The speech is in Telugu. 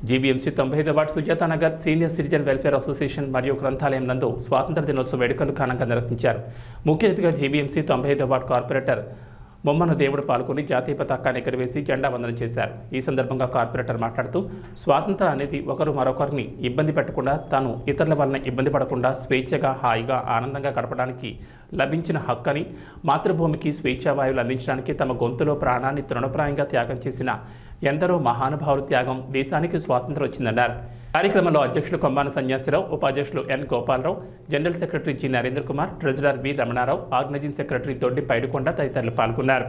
జీవీఎంసీ 95వ ward Sujatanagar senior citizen welfare association మరియు గ్రంథాలయం నందు స్వాతంత్ర దినోత్సవ వేడుకలు ఘనంగా నిర్వహించారు. ముఖ్య అతిథిగా జీవీఎంసీ 95వ వార్డు కార్పొరేటర్ బొమ్మన దేవుడు పాల్గొని జాతీయ పతాకాన్ని ఎగురవేసి జెండా వందనం చేశారు. ఈ సందర్భంగా కార్పొరేటర్ మాట్లాడుతూ స్వాతంత్రం అనేది ఒకరు మరొకరిని ఇబ్బంది పెట్టకుండా, తాను ఇతరుల వలన ఇబ్బంది పడకుండా స్వేచ్ఛగా, హాయిగా, ఆనందంగా గడపడానికి లభించిన హక్కని, మాతృభూమికి స్వేచ్ఛావాయువులు అందించడానికి తమ గొంతులో ప్రాణాన్ని తృణప్రాయంగా త్యాగం చేసిన ఎందరో మహానుభావుల త్యాగం దేశానికి స్వాతంత్రం వచ్చిందన్నారు. కార్యక్రమంలో అధ్యక్షులు కొంబాన సన్యాసిరావు, ఉపాధ్యక్షులు N Gopalarao, general secretary G Narendra Kumar, treasurer V Ramanarao, organising secretary Doddi Paidukonda తదితరులు పాల్గొన్నారు.